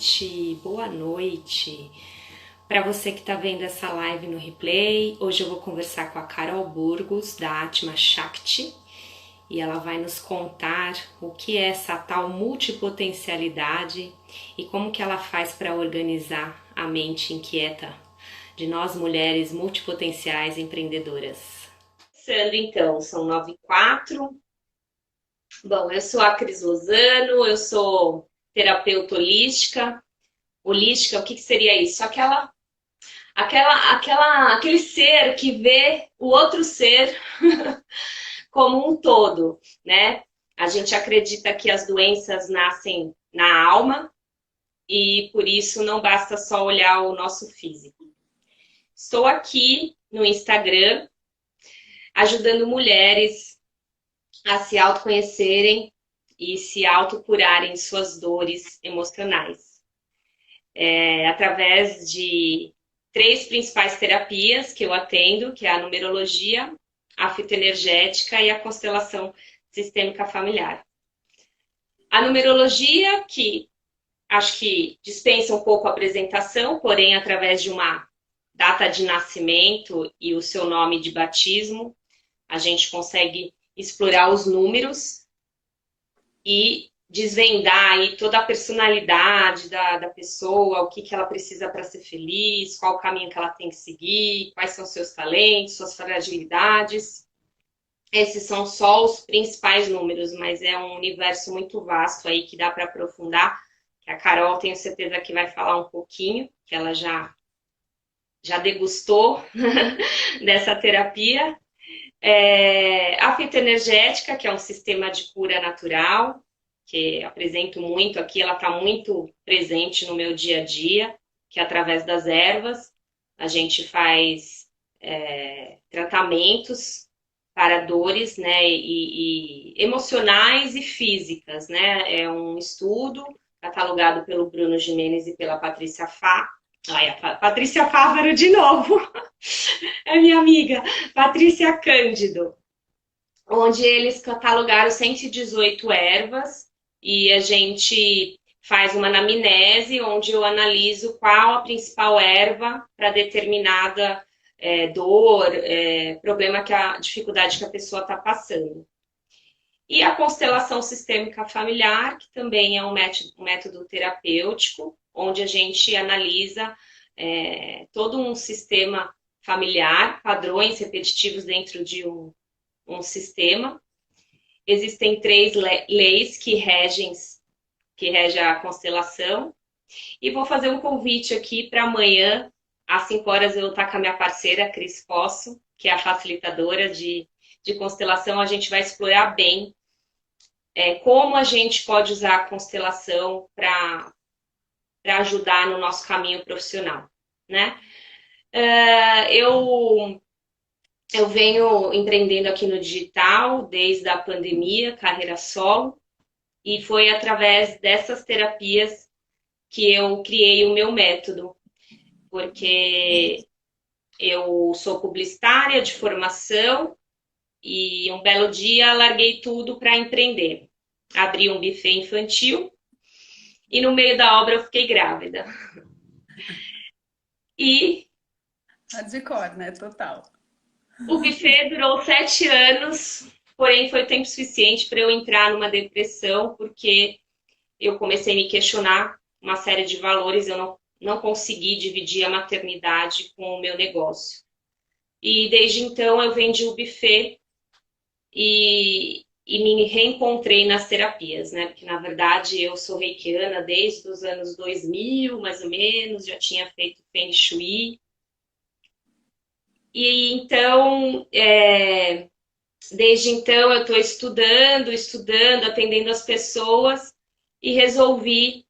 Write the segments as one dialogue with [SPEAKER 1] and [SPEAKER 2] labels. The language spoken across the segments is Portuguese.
[SPEAKER 1] noite, boa noite. Para você que está vendo essa live no replay, hoje eu vou conversar com a Carol Burgos, da Atma Shakti, e ela vai nos contar o que é essa tal multipotencialidade e como que ela faz para organizar a mente inquieta de nós mulheres multipotenciais empreendedoras. Começando então, são 9h04. Bom, eu sou a Cris Lozano, eu sou terapeuta holística. Holística, o que seria isso? Aquele ser que vê o outro ser como um todo, né? A gente acredita que as doenças nascem na alma e por isso não basta só olhar o nosso físico. Estou aqui no Instagram ajudando mulheres a se autoconhecerem e se autocurarem suas dores emocionais. Através de 3 principais terapias que eu atendo, que é a numerologia, a fitoenergética e a constelação sistêmica familiar. A numerologia, que acho que dispensa um pouco a apresentação, porém, através de uma data de nascimento e o seu nome de batismo, a gente consegue explorar os números e desvendar aí toda a personalidade da pessoa, o que ela precisa para ser feliz, qual o caminho que ela tem que seguir, quais são seus talentos, suas fragilidades. Esses são só os principais números, mas é um universo muito vasto aí que dá para aprofundar, que a Carol tenho certeza que vai falar um pouquinho, que ela já degustou dessa terapia. A fitoenergética, que é um sistema de cura natural, que apresento muito aqui, ela está muito presente no meu dia a dia, que é através das ervas. A gente faz tratamentos para dores, né, e emocionais e físicas, né? É um estudo catalogado pelo Bruno Gimenez e pela Patrícia Fá. Ai, a Patrícia Fávaro de novo, é minha amiga, Patrícia Cândido, onde eles catalogaram 118 ervas e a gente faz uma anamnese, onde eu analiso qual a principal erva para determinada dor, problema, dificuldade que a pessoa está passando. E a constelação sistêmica familiar, que também é um método terapêutico, onde a gente analisa todo um sistema familiar, padrões repetitivos dentro de um sistema. Existem 3 leis que regem a constelação. E vou fazer um convite aqui para amanhã, às 5 horas, eu vou estar com a minha parceira, Cris Posso, que é a facilitadora de constelação. A gente vai explorar bem como a gente pode usar a constelação para ajudar no nosso caminho profissional, né? Eu venho empreendendo aqui no digital desde a pandemia, carreira solo, e foi através dessas terapias que eu criei o meu método, porque eu sou publicitária de formação e um belo dia larguei tudo para empreender. Abri um buffet infantil e no meio da obra eu fiquei grávida. E
[SPEAKER 2] Tá de cor, né? Total.
[SPEAKER 1] o buffet durou 7 anos, porém foi tempo suficiente para eu entrar numa depressão, porque eu comecei a me questionar uma série de valores, eu não consegui dividir a maternidade com o meu negócio. E desde então eu vendi o buffet e me reencontrei nas terapias, né? Porque na verdade eu sou reikiana desde os anos 2000, mais ou menos, já tinha feito Feng Shui. E então, desde então eu estou estudando, atendendo as pessoas e recebi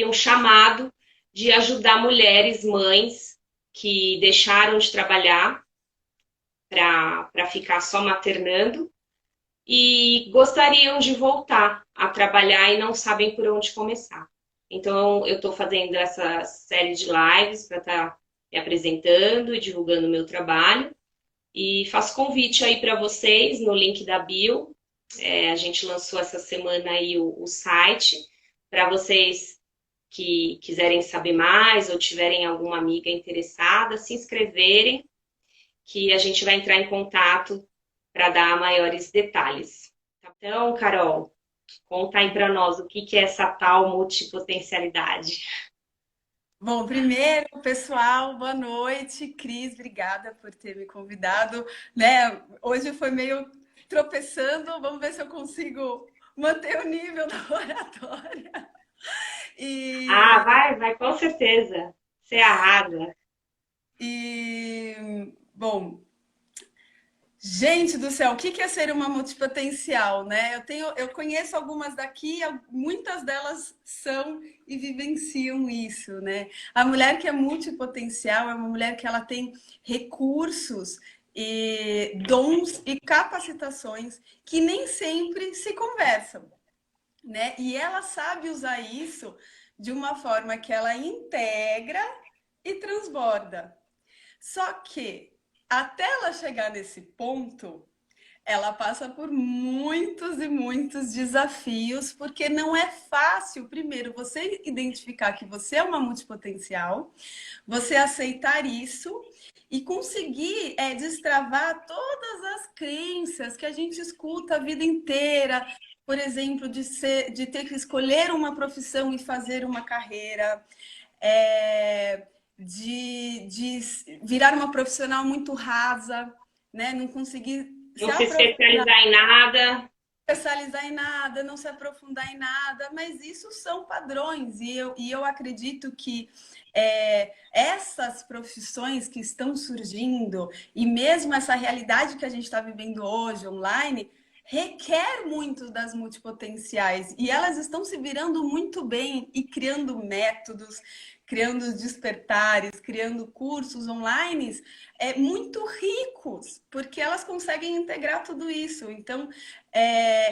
[SPEAKER 1] um chamado de ajudar mulheres, mães que deixaram de trabalhar para ficar só maternando e gostariam de voltar a trabalhar e não sabem por onde começar. Então, eu estou fazendo essa série de lives para estar me apresentando e divulgando o meu trabalho. E faço convite aí para vocês no link da bio. A gente lançou essa semana aí o site para vocês que quiserem saber mais ou tiverem alguma amiga interessada, se inscreverem, que a gente vai entrar em contato para dar maiores detalhes. Então, Carol, conta aí para nós o que é essa tal multipotencialidade.
[SPEAKER 2] Bom, primeiro, pessoal, boa noite. Cris, obrigada por ter me convidado, né? Hoje foi meio tropeçando, vamos ver se eu consigo manter o nível da oratória.
[SPEAKER 1] Ah,
[SPEAKER 2] E,
[SPEAKER 1] vai, com certeza. Você arrasa.
[SPEAKER 2] bom, gente do céu, o que é ser uma multipotencial, né? Eu conheço algumas daqui, muitas delas são e vivenciam isso, né? A mulher que é multipotencial é uma mulher que ela tem recursos e dons e capacitações que nem sempre se conversam, né? E ela sabe usar isso de uma forma que ela integra e transborda. Só que até ela chegar nesse ponto, ela passa por muitos e muitos desafios, porque não é fácil, primeiro, você identificar que você é uma multipotencial, você aceitar isso e conseguir destravar todas as crenças que a gente escuta a vida inteira. Por exemplo, de ter que escolher uma profissão e fazer uma carreira, de virar uma profissional muito rasa, né? Não conseguir
[SPEAKER 1] Não
[SPEAKER 2] se
[SPEAKER 1] se
[SPEAKER 2] aprofundar,
[SPEAKER 1] especializar em nada.
[SPEAKER 2] especializar em nada, não se aprofundar em nada, mas isso são padrões, e eu acredito que essas profissões que estão surgindo, e mesmo essa realidade que a gente está vivendo hoje, online, requer muito das multipotenciais, e elas estão se virando muito bem e criando métodos, criando despertares, criando cursos online muito ricos, porque elas conseguem integrar tudo isso. Então,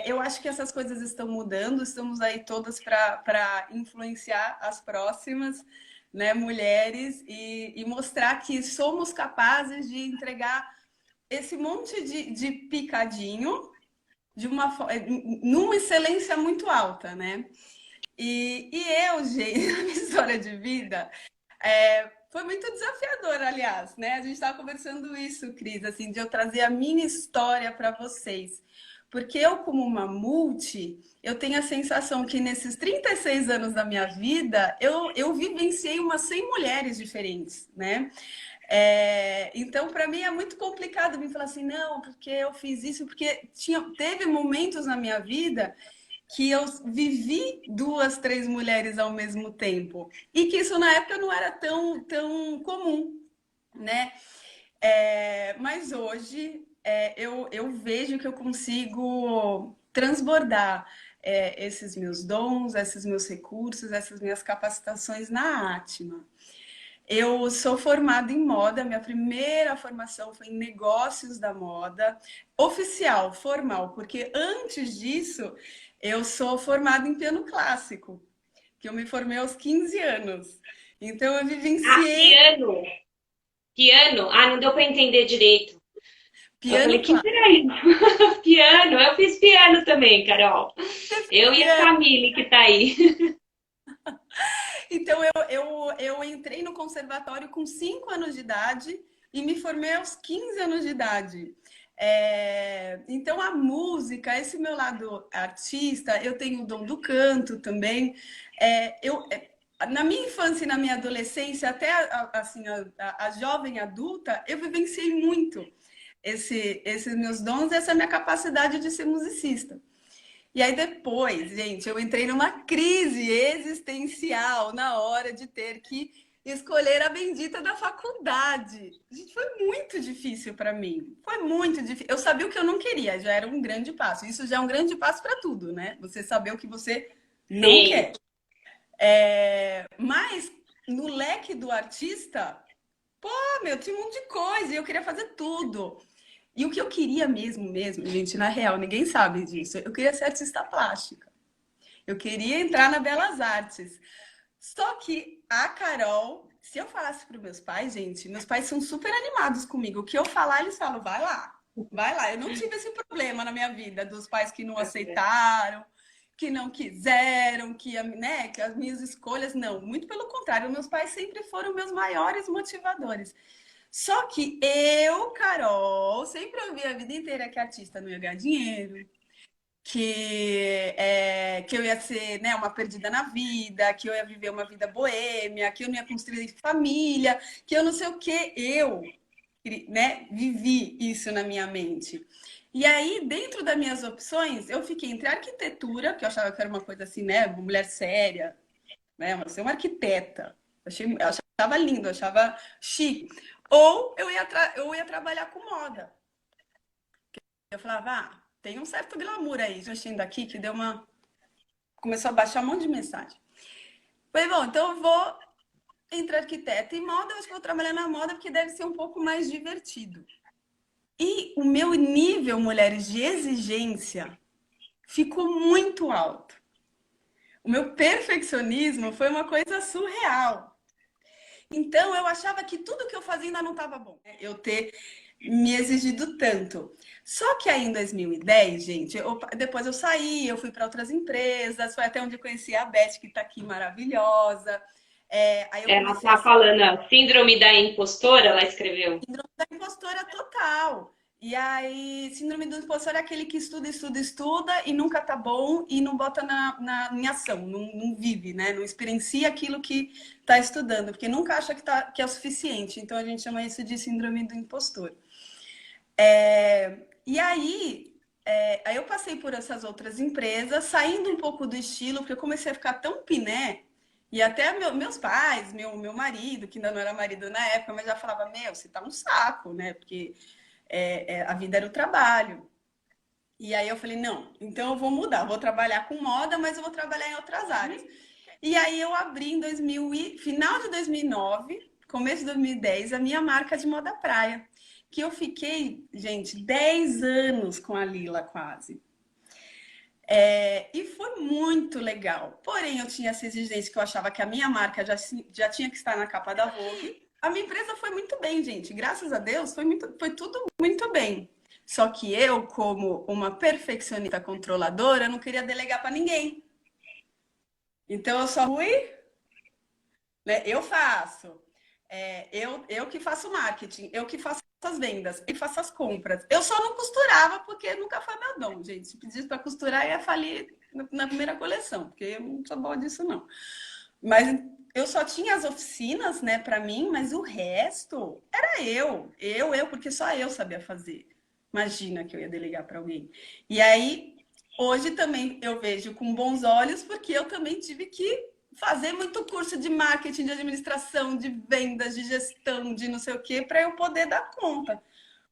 [SPEAKER 2] eu acho que essas coisas estão mudando, estamos aí todas para influenciar as próximas, né, mulheres e mostrar que somos capazes de entregar esse monte de picadinho de numa excelência muito alta, né? E eu, gente, na minha história de vida, foi muito desafiador, aliás, né? A gente estava conversando isso, Cris, assim, de eu trazer a minha história para vocês. Porque eu, como uma multi, eu tenho a sensação que nesses 36 anos da minha vida, eu vivenciei umas 100 mulheres diferentes, né? Então, para mim, é muito complicado me falar assim, não, porque eu fiz isso, porque teve momentos na minha vida que eu vivi duas, três mulheres ao mesmo tempo. E que isso na época não era tão comum, né? Mas hoje eu vejo que eu consigo transbordar esses meus dons, esses meus recursos, essas minhas capacitações na Atma. Eu sou formada em moda, minha primeira formação foi em negócios da moda, oficial, formal, porque antes disso eu sou formada em piano clássico, que eu me formei aos 15 anos. Então eu
[SPEAKER 1] Ah,
[SPEAKER 2] vivenciei
[SPEAKER 1] piano. Piano? Ah, não deu para entender direito. Eu falei,
[SPEAKER 2] piano
[SPEAKER 1] que
[SPEAKER 2] clássico.
[SPEAKER 1] peraí. Piano, eu fiz piano também, Carol. Eu e a
[SPEAKER 2] Piano.
[SPEAKER 1] Camille que tá aí.
[SPEAKER 2] Então eu entrei no conservatório com 5 anos de idade e me formei aos 15 anos de idade. Então a música, esse meu lado artista, eu tenho o dom do canto também. Na minha infância e na minha adolescência, até assim, a jovem adulta, eu vivenciei muito esses meus dons e essa minha capacidade de ser musicista. E aí depois, gente, eu entrei numa crise existencial na hora de ter que escolher a bendita da faculdade. Gente, foi muito difícil para mim. Foi muito difícil. Eu sabia o que eu não queria, já era um grande passo. Isso já é um grande passo para tudo, né? Você saber o que você não
[SPEAKER 1] Sim.
[SPEAKER 2] quer. Mas no leque do artista, meu, tinha um monte de coisa e eu queria fazer tudo. E o que eu queria mesmo, gente, na real, ninguém sabe disso. Eu queria ser artista plástica. Eu queria entrar na Belas Artes. Só que a Carol, se eu falasse para meus pais, gente, meus pais são super animados comigo. O que eu falar, eles falam, vai lá, vai lá. Eu não tive esse problema na minha vida, dos pais que não aceitaram. que não quiseram, né, que as minhas escolhas, não. Muito pelo contrário, meus pais sempre foram meus maiores motivadores. Só que eu, Carol, sempre ouvi a vida inteira que artista não ia ganhar dinheiro, que eu ia ser, né, uma perdida na vida, que eu ia viver uma vida boêmia, que eu não ia construir família, que eu não sei o quê. Eu, né, vivi isso na minha mente. E aí, dentro das minhas opções, eu fiquei entre arquitetura, que eu achava que era uma coisa assim, né, uma mulher séria, né, ser uma arquiteta. Eu achava lindo, eu achava chique. Ou eu ia trabalhar com moda. Eu falava, tem um certo glamour aí, mexendo aqui, que deu uma... Começou a baixar um monte de mensagem. Falei, bom, então eu vou entre arquiteta e moda, eu acho que vou trabalhar na moda, porque deve ser um pouco mais divertido. E o meu nível, mulheres, de exigência ficou muito alto. O meu perfeccionismo foi uma coisa surreal. Então, eu achava que tudo que eu fazia ainda não estava bom. Eu ter me exigido tanto. Só que aí em 2010, gente, depois eu saí, eu fui para outras empresas, foi até onde eu conheci a Beth, que está aqui maravilhosa. Aí eu
[SPEAKER 1] Ela
[SPEAKER 2] comecei a
[SPEAKER 1] está falando, a síndrome da impostora, ela escreveu.
[SPEAKER 2] síndrome da impostora total. E aí, síndrome do impostor é aquele que estuda, estuda, estuda e nunca tá bom e não bota em ação, não vive, né? Não experiencia aquilo que tá estudando, porque nunca acha que é o suficiente. Então, a gente chama isso de síndrome do impostor. E aí eu passei por essas outras empresas, saindo um pouco do estilo, porque eu comecei a ficar tão piné, e até meus pais, meu marido, que ainda não era marido na época, mas já falava, você tá um saco, né? Porque a vida era o trabalho. E aí eu falei, não, então eu vou mudar, vou trabalhar com moda, mas eu vou trabalhar em outras áreas. E aí eu abri final de 2009, começo de 2010, a minha marca de moda praia, que eu fiquei, gente, 10 anos com a Lila quase. E foi muito legal. Porém, eu tinha essa exigência que eu achava que a minha marca já tinha que estar na capa da Vogue. A minha empresa foi muito bem, gente. Graças a Deus, foi tudo muito bem. Só que eu, como uma perfeccionista controladora, não queria delegar para ninguém. Então, eu só fui, né? Eu faço. Eu que faço marketing, eu que faço as vendas, eu que faço as compras. Eu só não costurava porque nunca foi meu dom, gente. Se pedisse para costurar, ia falir na primeira coleção, porque eu não sou boa disso, não. Mas eu só tinha as oficinas, né, para mim, mas o resto era porque só eu sabia fazer. Imagina que eu ia delegar para alguém. E aí, hoje também eu vejo com bons olhos, porque eu também tive que fazer muito curso de marketing, de administração, de vendas, de gestão, de não sei o quê, para eu poder dar conta.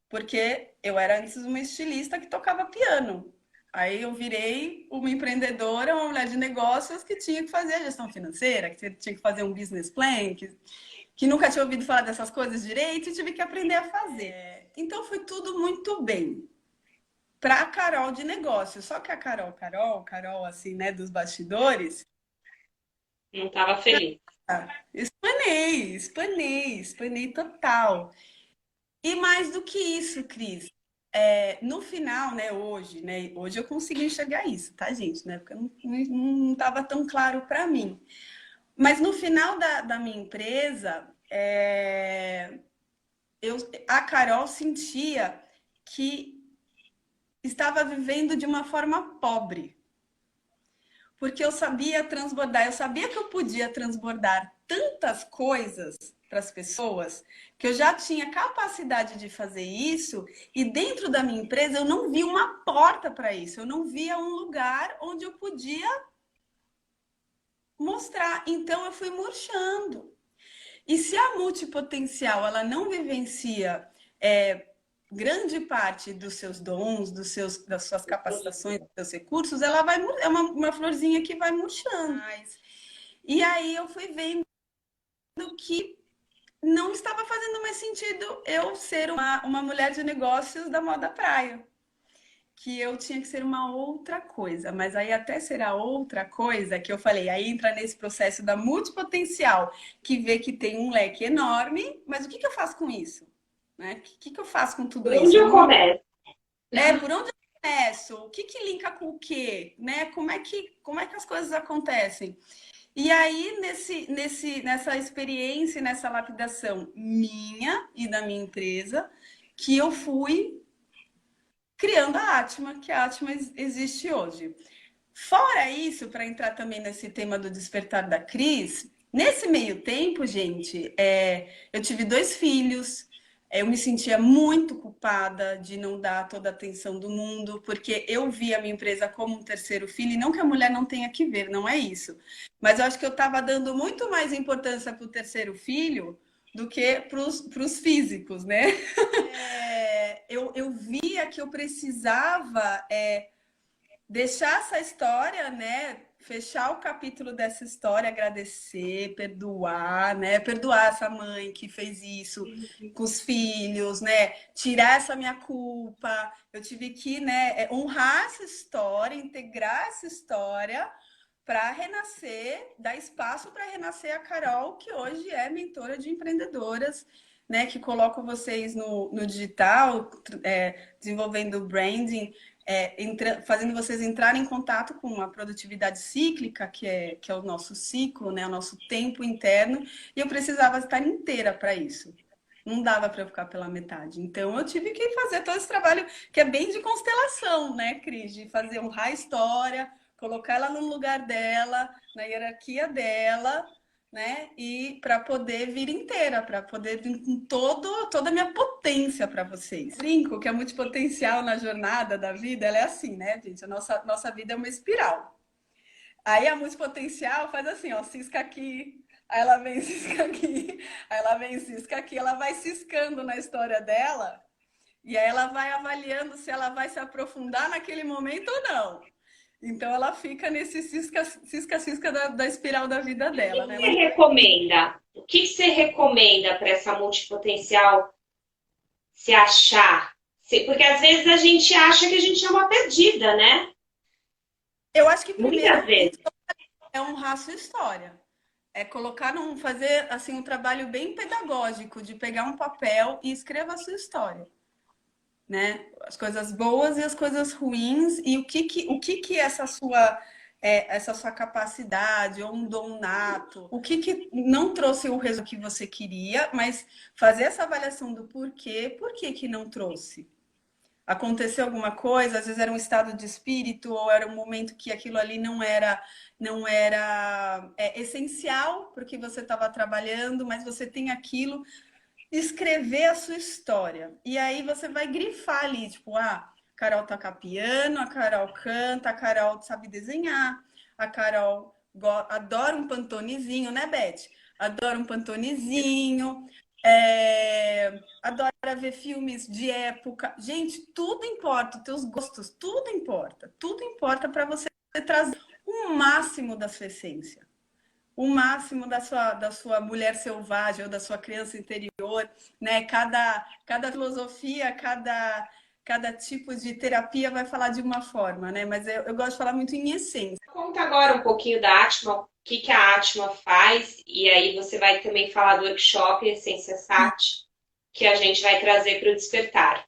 [SPEAKER 2] Porque eu era antes uma estilista que tocava piano. Aí eu virei uma empreendedora, uma mulher de negócios que tinha que fazer a gestão financeira, que tinha que fazer um business plan, que nunca tinha ouvido falar dessas coisas direito e tive que aprender a fazer. Então foi tudo muito bem para a Carol de negócios. Só que a Carol, assim, né, dos bastidores,
[SPEAKER 1] Não estava feliz.
[SPEAKER 2] espanei total. E mais do que isso, Cris, no final, né, hoje eu consigo enxergar isso, tá, gente? Na época não estava tão claro para mim. Mas no final da minha empresa, a Carol sentia que estava vivendo de uma forma pobre. Porque eu sabia transbordar, eu sabia que eu podia transbordar tantas coisas para as pessoas, que eu já tinha capacidade de fazer isso, e dentro da minha empresa eu não via uma porta para isso, eu não via um lugar onde eu podia mostrar. Então eu fui murchando. E se a multipotencial ela não vivencia grande parte dos seus dons, das suas capacitações, dos seus recursos, ela é uma florzinha que vai murchando. E aí eu fui vendo que não estava fazendo mais sentido eu ser uma mulher de negócios da moda praia. Que eu tinha que ser uma outra coisa. Mas aí até ser a outra coisa que eu falei, aí entra nesse processo da multipotencial, que vê que tem um leque enorme, mas o que eu faço com isso? Né? O que eu faço com tudo
[SPEAKER 1] Por
[SPEAKER 2] isso?
[SPEAKER 1] onde eu começo?
[SPEAKER 2] Por onde eu começo? O que que linka com o quê? Né? Como é que as coisas acontecem? E aí, nessa experiência, nessa lapidação minha e da minha empresa, que eu fui criando a Atma, que a Atma existe hoje. Fora isso, para entrar também nesse tema do despertar da Cris, nesse meio tempo, gente, eu tive 2 filhos, eu me sentia muito culpada de não dar toda a atenção do mundo, porque eu via a minha empresa como um terceiro filho, e não que a mulher não tenha que ver, não é isso. Mas eu acho que eu estava dando muito mais importância para o terceiro filho do que para os físicos, né? Eu via que eu precisava deixar essa história, né? Fechar o capítulo dessa história, agradecer, perdoar, né? Perdoar essa mãe que fez isso com os filhos, né? Tirar essa minha culpa. Eu tive que, né, honrar essa história, integrar essa história para renascer, dar espaço para renascer a Carol, que hoje é mentora de empreendedoras, né? Que coloca vocês no digital, desenvolvendo branding, fazendo vocês entrarem em contato com a produtividade cíclica, que é o nosso ciclo, né? O nosso tempo interno, e eu precisava estar inteira para isso. Não dava para eu ficar pela metade. Então, eu tive que fazer todo esse trabalho, que é bem de constelação, né, Cris? De fazer honrar a história, colocar ela no lugar dela, na hierarquia dela, né? E para poder vir inteira, para poder vir com toda a minha potência para vocês. Brinco que a multipotencial na jornada da vida, ela é assim, né, gente? A nossa vida é uma espiral. Aí a multipotencial faz assim, ó, cisca aqui, aí ela vem cisca aqui, aí ela vem cisca aqui, ela vai ciscando na história dela, e aí ela vai avaliando se ela vai se aprofundar naquele momento ou não. Então ela fica nesse cisca-cisca da espiral da vida dela, né?
[SPEAKER 1] Você recomenda? O que você recomenda para essa multipotencial se achar? Porque às vezes a gente acha que a gente é uma perdida, né?
[SPEAKER 2] Eu acho que
[SPEAKER 1] Muitas
[SPEAKER 2] primeiro
[SPEAKER 1] vezes.
[SPEAKER 2] é honrar a sua história. É fazer assim um trabalho bem pedagógico de pegar um papel e escrever a sua história, né? As coisas boas e as coisas ruins e o que essa sua capacidade ou um dom nato, o que não trouxe o resultado que você queria, mas fazer essa avaliação do por que não trouxe. Aconteceu alguma coisa, às vezes era um estado de espírito ou era um momento que aquilo ali não era essencial para o que você estava trabalhando, mas você tem aquilo, escrever a sua história. E aí você vai grifar ali, tipo, a Carol toca piano, a Carol canta, a Carol sabe desenhar, a Carol adora um pantonezinho, né, Beth? Adora um pantonezinho, adora ver filmes de época. Gente, tudo importa, os teus gostos, tudo importa. Tudo importa para você trazer o máximo da sua essência, o máximo da sua mulher selvagem ou da sua criança interior, né? Cada filosofia, cada tipo de terapia vai falar de uma forma, né? Mas eu gosto de falar muito em essência.
[SPEAKER 1] Conta agora um pouquinho da Atma, o que a Atma faz, e aí você vai também falar do workshop Essência Sati, que a gente vai trazer para o Despertar.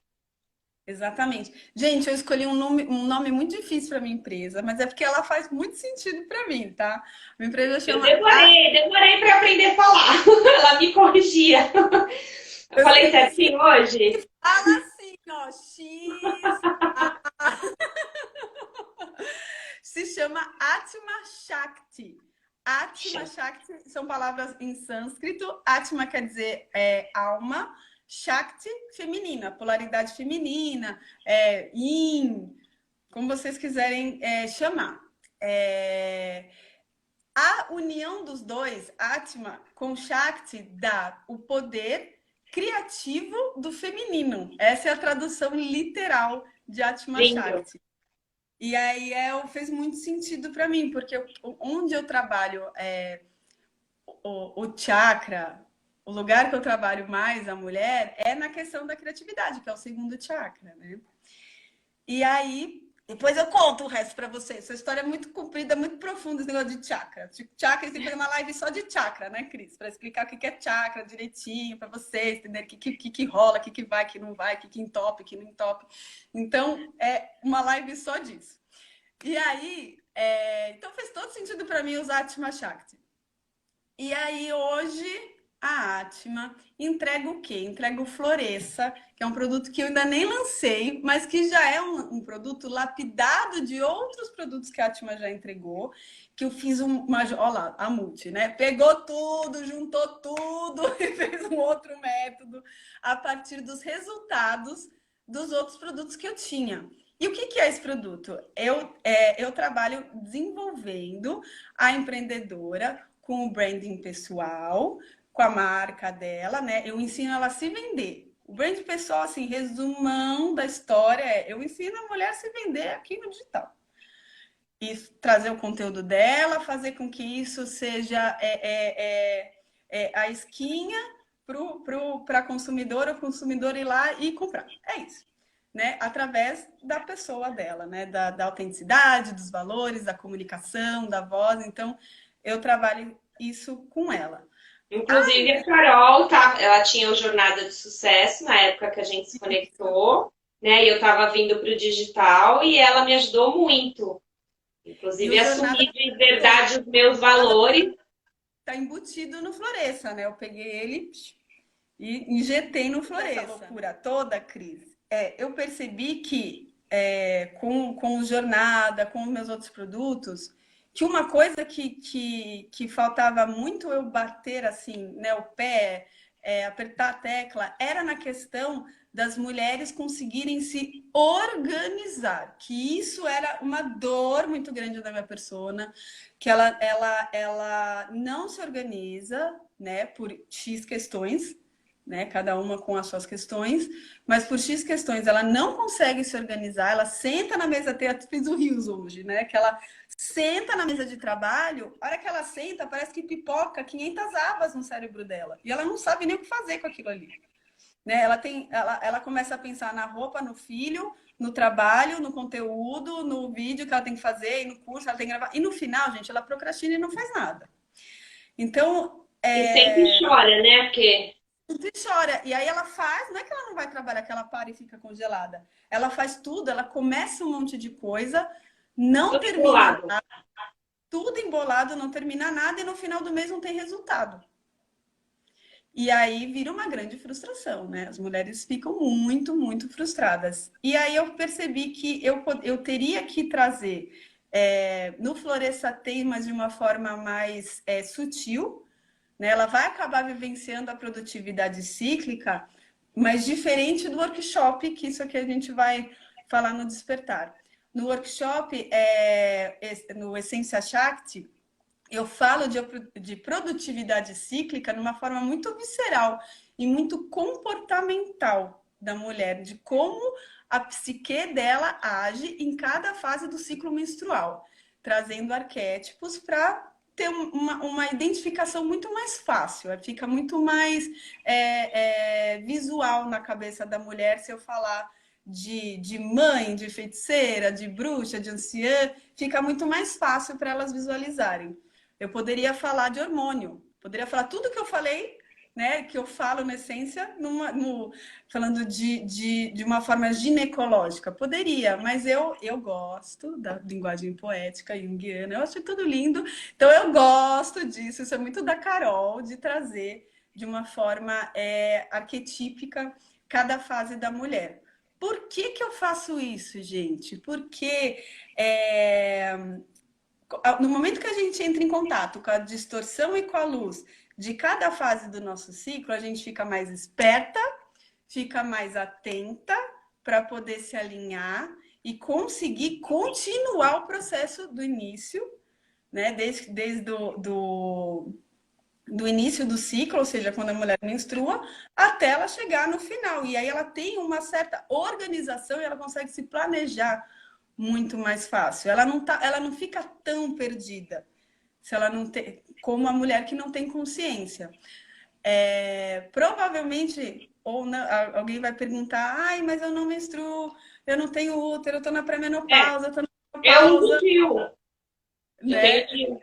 [SPEAKER 2] Exatamente. Gente, eu escolhi um nome muito difícil para minha empresa, mas é porque ela faz muito sentido para mim, tá? Minha empresa
[SPEAKER 1] Eu
[SPEAKER 2] chama
[SPEAKER 1] demorei para aprender a falar. Ela me corrigia. Eu falei certinho hoje?
[SPEAKER 2] Fala assim, ó, se chama Atma Shakti. Atma Shakti são palavras em sânscrito. Atma quer dizer alma, Shakti feminina, polaridade feminina, yin, como vocês quiserem chamar. A união dos dois, Atma com Shakti, dá o poder criativo do feminino. Essa é a tradução literal de Atma Shakti. E aí fez muito sentido para mim, porque onde eu trabalho, o chakra, o lugar que eu trabalho mais, a mulher, é na questão da criatividade, que é o segundo chakra, né? E aí Depois eu conto o resto para vocês. Essa história é muito comprida, muito profunda, esse negócio de chakra. Chakra, tem que fazer uma live só de chakra, né, Cris? Para explicar o que é chakra direitinho, para vocês entenderem o que rola, o que vai, o que não vai, o que entope, o que não entope. Então, é uma live só disso. E aí, então fez todo sentido para mim usar Atma Shakti. E aí, hoje, a Atma entrega o quê? Entrega o Floresça, que é um produto que eu ainda nem lancei, mas que já é um produto lapidado de outros produtos que a Atma já entregou, que eu fiz uma... Olha lá, a Multi, né? Pegou tudo, juntou tudo e fez um outro método a partir dos resultados dos outros produtos que eu tinha. E o que é esse produto? Eu trabalho desenvolvendo a empreendedora com o branding pessoal, com a marca dela, né? Eu ensino ela a se vender. O branding pessoal, assim, resumão da história eu ensino a mulher a se vender aqui no digital. E trazer o conteúdo dela, fazer com que isso seja a esquinha para a consumidora, o consumidor ir lá e comprar. É isso. Né? Através da pessoa dela, né? Da autenticidade, dos valores, da comunicação, da voz. Então, eu trabalho isso com ela.
[SPEAKER 1] Inclusive, a Carol, ela tinha o Jornada de Sucesso na época que a gente se conectou, né? E eu estava vindo para o digital e ela me ajudou muito. Inclusive, assumir de verdade os meus valores.
[SPEAKER 2] Está embutido no Floresça, né? Eu peguei ele e injetei no Floresça. Essa loucura toda, Cris, eu percebi que com o Jornada, com os meus outros produtos, que uma coisa que faltava muito eu bater assim, né, o pé, apertar a tecla, era na questão das mulheres conseguirem se organizar, que isso era uma dor muito grande da minha persona, que ela não se organiza, né, por X questões, né, cada uma com as suas questões, mas por X questões ela não consegue se organizar, ela senta na mesa, fiz o Rios hoje, né, que ela senta na mesa de trabalho, a hora que ela senta, parece que pipoca 500 abas no cérebro dela, e ela não sabe nem o que fazer com aquilo ali. Né? Ela começa a pensar na roupa, no filho, no trabalho, no conteúdo, no vídeo que ela tem que fazer, e no curso ela tem que gravar, e no final, gente, ela procrastina e não faz nada. Então...
[SPEAKER 1] E sempre chora, né? Porque...
[SPEAKER 2] E chora. E aí ela faz, não é que ela não vai trabalhar, que ela para e fica congelada. Ela faz tudo, ela começa um monte de coisa, não
[SPEAKER 1] tudo
[SPEAKER 2] termina
[SPEAKER 1] embolado.
[SPEAKER 2] nada, tudo embolado, não termina nada e no final do mês não tem resultado. E aí vira uma grande frustração, né? As mulheres ficam muito, muito frustradas. E aí eu percebi que eu teria que trazer no Floresça Tem, mas de uma forma mais sutil, né? Ela vai acabar vivenciando a produtividade cíclica, mas diferente do workshop, que isso aqui a gente vai falar no Despertar. No workshop, no Essência Shakti, eu falo de produtividade cíclica de uma forma muito visceral e muito comportamental da mulher, de como a psique dela age em cada fase do ciclo menstrual, trazendo arquétipos para ter uma identificação muito mais fácil, fica muito mais visual na cabeça da mulher se eu falar de mãe, de feiticeira, de bruxa, de anciã, fica muito mais fácil para elas visualizarem. Eu poderia falar de hormônio, poderia falar tudo que eu falei, né, que eu falo na essência, falando de uma forma ginecológica. Poderia, mas eu gosto da linguagem poética junguiana, eu acho tudo lindo, então eu gosto disso, isso é muito da Carol, de trazer de uma forma arquetípica cada fase da mulher. Por que eu faço isso, gente? Porque no momento que a gente entra em contato com a distorção e com a luz de cada fase do nosso ciclo, a gente fica mais esperta, fica mais atenta para poder se alinhar e conseguir continuar o processo do início, né? Desde do início do ciclo, ou seja, quando a mulher menstrua, até ela chegar no final. E aí ela tem uma certa organização e ela consegue se planejar muito mais fácil. Ela não fica tão perdida se ela não tem, como a mulher que não tem consciência. Provavelmente ou não, alguém vai perguntar, ai, mas eu não menstruo, eu não tenho útero, eu tô na
[SPEAKER 1] É,
[SPEAKER 2] pré-menopausa, eu tô na
[SPEAKER 1] eu uso
[SPEAKER 2] menopausa,
[SPEAKER 1] DIU. Eu tenho
[SPEAKER 2] né?
[SPEAKER 1] DIU.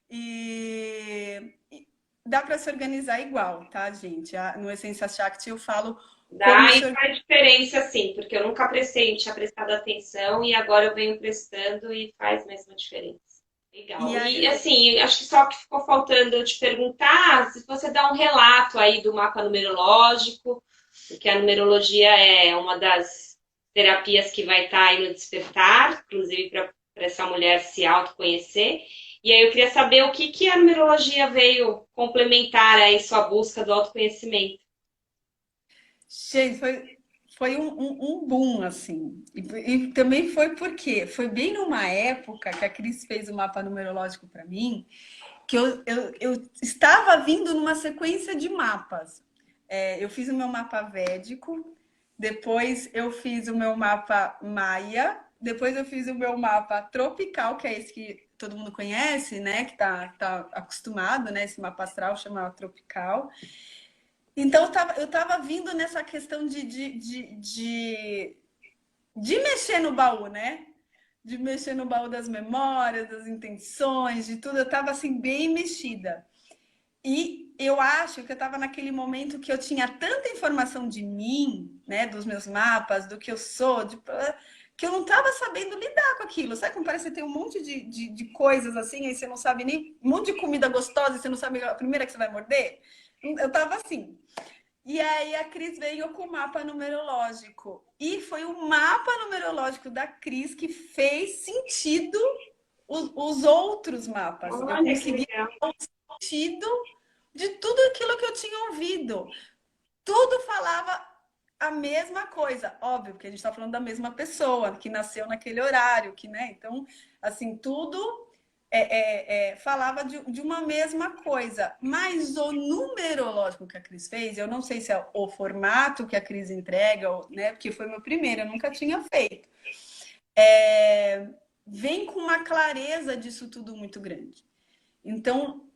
[SPEAKER 2] E dá para se organizar igual, tá, gente? No Essência Shakti eu falo como
[SPEAKER 1] Dá
[SPEAKER 2] se
[SPEAKER 1] e faz diferença, sim, porque eu nunca prestei, tinha prestado atenção e agora eu venho prestando e faz mesmo diferença.
[SPEAKER 2] e
[SPEAKER 1] Legal. E
[SPEAKER 2] aí
[SPEAKER 1] assim, acho que só que ficou faltando eu te perguntar se você dá um relato aí do mapa numerológico, porque a numerologia é uma das terapias que vai estar aí no despertar, inclusive para essa mulher se autoconhecer. E aí eu queria saber o que, que a numerologia veio complementar aí sua busca do autoconhecimento.
[SPEAKER 2] gente, foi um boom, assim. E também foi porque foi bem numa época que a Cris fez o mapa numerológico para mim, que eu estava vindo numa sequência de mapas. Eu fiz o meu mapa védico, depois eu fiz o meu mapa maia, depois eu fiz o meu mapa tropical, que é esse que todo mundo conhece, né? Que tá acostumado, né? Esse mapa astral chama tropical. Então eu tava vindo nessa questão de mexer no baú, né? De mexer no baú das memórias, das intenções, de tudo. Eu tava assim, bem mexida. E eu acho que eu estava naquele momento que eu tinha tanta informação de mim, né, dos meus mapas, do que eu sou, que eu não estava sabendo lidar com aquilo. Sabe como parece que tem um monte de coisas assim, aí você não sabe nem. Um monte de comida gostosa e você não sabe a primeira que você vai morder? Eu estava assim. E aí a Cris veio com o mapa numerológico. E foi o mapa numerológico da Cris que fez sentido os outros mapas. Eu
[SPEAKER 1] Olha que
[SPEAKER 2] consegui
[SPEAKER 1] legal.
[SPEAKER 2] sentido de tudo aquilo que eu tinha ouvido. Tudo falava a mesma coisa. Óbvio, porque a gente está falando da mesma pessoa que nasceu naquele horário, que, né? Então, assim, tudo falava de uma mesma coisa. Mas o numerológico que a Cris fez, eu não sei se é o formato que a Cris entrega, né? Porque foi meu primeiro, eu nunca tinha feito. Vem com uma clareza disso tudo muito grande. Então,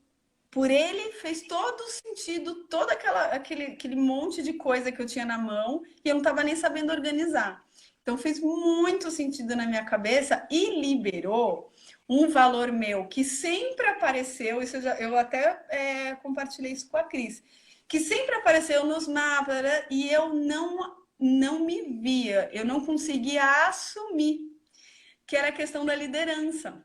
[SPEAKER 2] por ele fez todo sentido, todo aquele monte de coisa que eu tinha na mão e eu não estava nem sabendo organizar. Então fez muito sentido na minha cabeça e liberou um valor meu que sempre apareceu, isso eu até compartilhei isso com a Cris, que sempre apareceu nos mapas, né? E eu não me via, eu não conseguia assumir, que era a questão da liderança.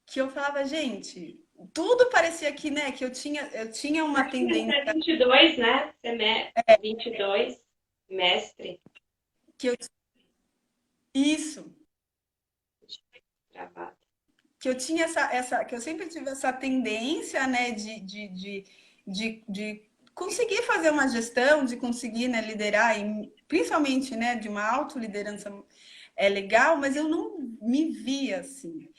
[SPEAKER 2] Que eu falava, gente, tudo parecia que, né, que eu tinha uma
[SPEAKER 1] Você
[SPEAKER 2] tendência
[SPEAKER 1] é 22, né? Você é 22, mestre,
[SPEAKER 2] que eu isso,
[SPEAKER 1] travado.
[SPEAKER 2] que eu tinha que eu sempre tive essa tendência, né, de conseguir fazer uma gestão, de conseguir, né, liderar, e principalmente, né, de uma autoliderança legal, mas eu não me via assim.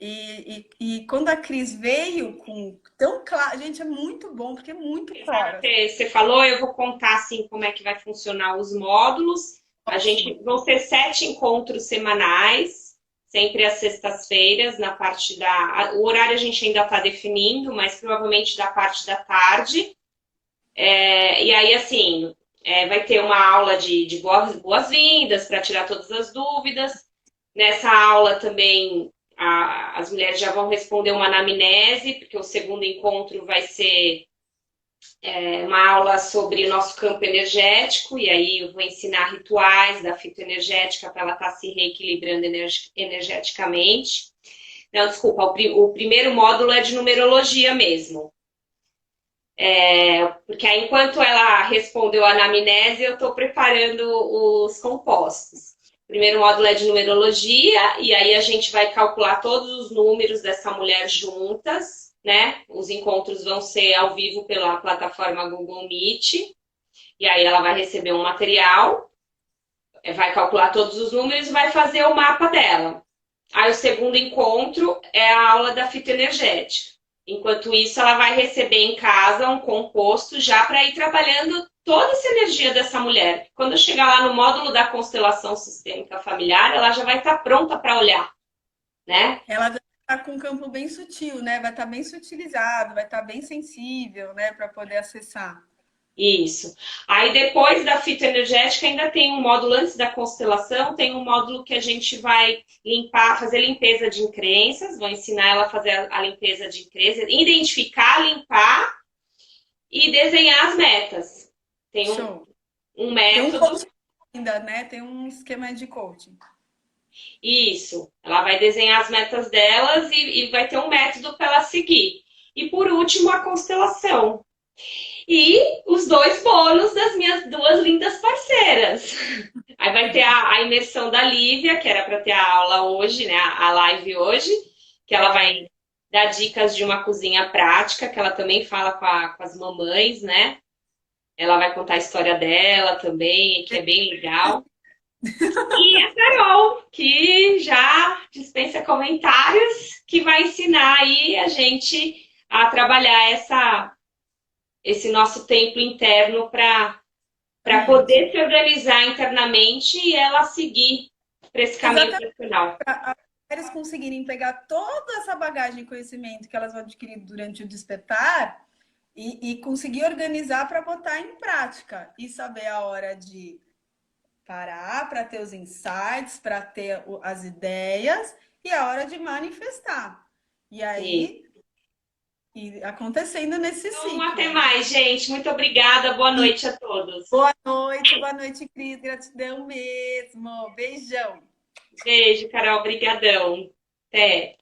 [SPEAKER 2] E quando a Cris veio com tão claro, gente, é muito bom, porque é muito claro.
[SPEAKER 1] Você falou, eu vou contar assim como é que vai funcionar os módulos. A gente
[SPEAKER 2] Ótimo.
[SPEAKER 1] vão ser 7 encontros semanais, sempre às sextas-feiras, na parte da. O horário a gente ainda está definindo, mas provavelmente da parte da tarde. E aí, assim, vai ter uma aula de boas-vindas para tirar todas as dúvidas. Nessa aula também as mulheres já vão responder uma anamnese, porque o segundo encontro vai ser uma aula sobre o nosso campo energético, e aí eu vou ensinar rituais da fitoenergética para ela estar se reequilibrando energeticamente. Não, desculpa, o primeiro módulo é de numerologia mesmo. Porque aí, enquanto ela respondeu a anamnese, eu estou preparando os compostos. O primeiro módulo é de numerologia, e aí a gente vai calcular todos os números dessa mulher juntas, né? Os encontros vão ser ao vivo pela plataforma Google Meet, e aí ela vai receber um material, vai calcular todos os números e vai fazer o mapa dela. Aí o segundo encontro é a aula da fitoenergética. Enquanto isso, ela vai receber em casa um composto já para ir trabalhando toda essa energia dessa mulher. Quando chegar lá no módulo da constelação sistêmica familiar, ela já vai estar pronta para olhar, né?
[SPEAKER 2] Ela vai estar com um campo bem sutil, né? Vai estar bem sutilizado, vai estar bem sensível, né? Para poder acessar.
[SPEAKER 1] Isso. Aí depois da fitoenergética ainda tem um módulo antes da constelação, tem um módulo que a gente vai limpar, fazer limpeza de crenças, vou ensinar ela a fazer a limpeza de crenças, identificar, limpar e desenhar as metas. Tem
[SPEAKER 2] Show.
[SPEAKER 1] um
[SPEAKER 2] Tem um
[SPEAKER 1] método.
[SPEAKER 2] coaching ainda, né? Tem um esquema de coaching.
[SPEAKER 1] Isso. Ela vai desenhar as metas delas e vai ter um método para ela seguir. E por último, a constelação. E os dois bolos das minhas duas lindas parceiras. Aí vai ter a imersão da Lívia, que era para ter a aula hoje, né? A live hoje, que ela vai dar dicas de uma cozinha prática, que ela também fala com as mamães, né? Ela vai contar a história dela também, que é bem legal. E a Carol, que já dispensa comentários, que vai ensinar aí a gente a trabalhar esse nosso templo interno para poder se organizar internamente e ela seguir para esse caminho profissional.
[SPEAKER 2] Para eles conseguirem pegar toda essa bagagem e conhecimento que elas vão adquirir durante o despertar e conseguir organizar para botar em prática e saber a hora de parar para ter os insights, para ter as ideias e a hora de manifestar. E aí, e acontecendo nesse
[SPEAKER 1] Então,
[SPEAKER 2] ciclo.
[SPEAKER 1] até mais, gente. Muito obrigada. Boa noite a todos.
[SPEAKER 2] Boa noite, Cris. Gratidão mesmo. Beijão.
[SPEAKER 1] Beijo, Carol. Brigadão. Até.